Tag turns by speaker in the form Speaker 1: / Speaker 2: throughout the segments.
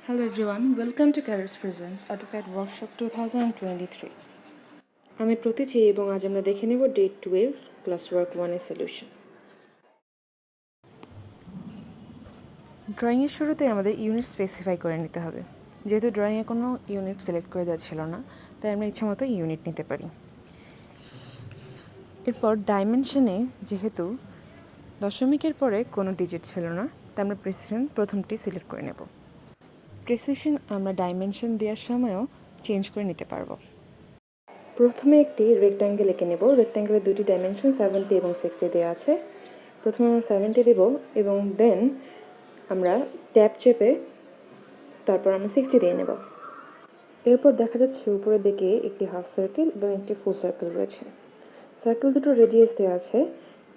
Speaker 1: Hello everyone, welcome to CADers Presents AutoCAD Workshop 2023. আমি প্রতীচি এবং আজ আমরা দেখে নেব ডে 2 এর ক্লাস ওয়ার্ক 1 এর সলিউশন। ড্রয়িং এর শুরুতে আমাদের ইউনিট স্পেসিফাই করে নিতে হবে। যেহেতু ড্রয়িং এ কোনো ইউনিট সিলেক্ট করে দেওয়া ছিল না, তাই আমরা ইচ্ছামতো ইউনিট নিতে পারি। এরপর ডাইমেনশনে যেহেতু দশমিকের পরে কোনো ডিজিট ছিল না, তাই আমরা প্রেসিশন প্রথমটি সিলেক্ট করে নেব। প্রেসিশন আমরা ডাইমেনশন দেওয়ার সময়ও চেঞ্জ করে নিতে পারবো। প্রথমে একটি রেক্ট্যাঙ্গেল এঁকে নেব। রেক্ট্যাঙ্গেলের দুটি ডাইমেনশন 70 এবং 60 দেওয়া আছে। প্রথমে আমরা 70 দেব এবং দেন আমরা ট্যাব চেপে তারপর আমরা 60 দিয়ে নেব। এরপর দেখা যাচ্ছে উপরের দিকে একটি হাফ সার্কেল এবং একটি ফুল সার্কেল রয়েছে। সার্কেল দুটো রেডিয়াস দেওয়া আছে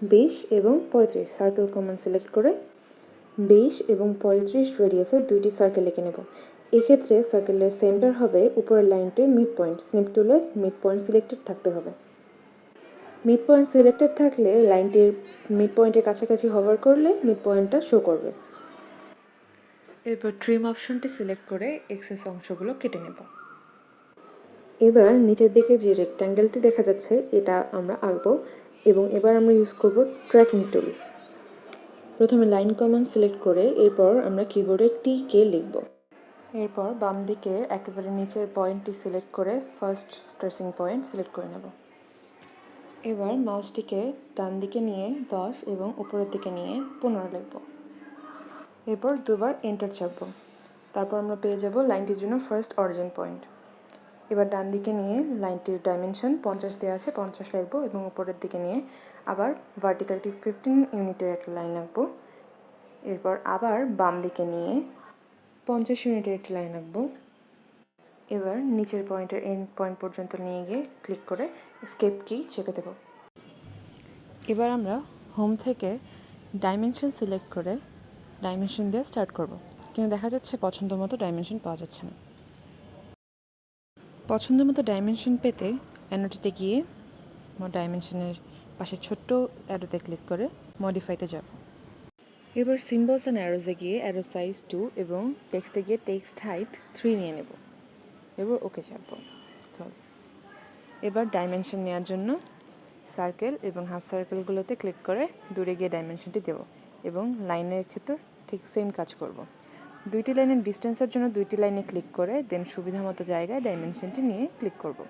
Speaker 1: 20 এবং 35। সার্কেল কমান্ড সিলেক্ট করে 20 এবং 35 রেডিয়াসে দুইটি সার্কেল এঁকে নেব। এক্ষেত্রে সার্কেলের সেন্টার হবে উপরের লাইনটির মিড পয়েন্ট। স্নিপ টুলে মিড পয়েন্ট সিলেক্টেড থাকতে হবে। মিড পয়েন্ট সিলেক্টেড থাকলে লাইনটির মিড পয়েন্টের কাছাকাছি হভার করলে মিড পয়েন্টটা শো করবে। এরপর ট্রিম অপশনটি সিলেক্ট করে এক্সেস অংশগুলো কেটে নেব। এবার নিচের দিকে যে রেক্ট্যাঙ্গেলটি দেখা যাচ্ছে এটা আমরা আঁকবো এবং এবার আমরা ইউজ করব ট্র্যাকিং টুল। প্রথমে লাইন কমান্ড সিলেক্ট করে এরপর আমরা কিবোর্ডে টি-কে লিখব। এরপর বাম দিকে একেবারে নিচের পয়েন্টটি সিলেক্ট করে ফার্স্ট ট্রেসিং পয়েন্ট সিলেক্ট করে নেব। এবার মাউসটিকে ডান দিকে নিয়ে 10 এবং উপরের দিকে নিয়ে 15 লিখব। এরপর দুবার এন্টার চাপব। তারপর আমরা পেয়ে যাব লাইনটির জন্য ফার্স্ট অরিজিন পয়েন্ট। এবার ডান দিকে নিয়ে লাইনটির ডাইমেনশন 50 দেওয়া আছে, 50 লিখব এবং উপরের দিকে নিয়ে আবার ভার্টিক্যালটি 15 ইউনিটের একটা লাইন আঁকবো। এরপর আবার বাম দিকে নিয়ে 50 ইউনিটের একটি লাইন আঁকবো। এবার নিচের পয়েন্টের এন্ড পয়েন্ট পর্যন্ত নিয়ে গিয়ে ক্লিক করে এস্কেপ কি চেপে দেব। এবার আমরা হোম থেকে ডাইমেনশন সিলেক্ট করে ডাইমেনশন দিয়ে স্টার্ট করব, কিন্তু দেখা যাচ্ছে পছন্দ মতো ডাইমেনশন পাওয়া যাচ্ছে না। পছন্দ মতো ডাইমেনশন পেতে অ্যানোটেটে গিয়ে ডাইমেনশনের পাশে ছোট্ট অ্যারোতে ক্লিক করে মডিফাইতে যাব। এবার সিম্বলস অ্যান্ড অ্যারোজে গিয়ে অ্যারো সাইজ 2 এবং টেক্সটে গিয়ে টেক্সট হাইট 3 নিয়ে নেব। এবার ওকে চাপব। ক্লোজ। এবার ডাইমেনশন নেওয়ার জন্য সার্কেল এবং হাফ সার্কেলগুলোতে ক্লিক করে দূরে গিয়ে ডাইমেনশনটি দেব এবং লাইনের ক্ষেত্রে ঠিক সেম কাজ করব। দুইটি লাইনের ডিস্টেন্সের জন্য দুইটি লাইনে ক্লিক করে দেন সুবিধা মতো জায়গায় ডাইমেনশনটি নিয়ে ক্লিক করব।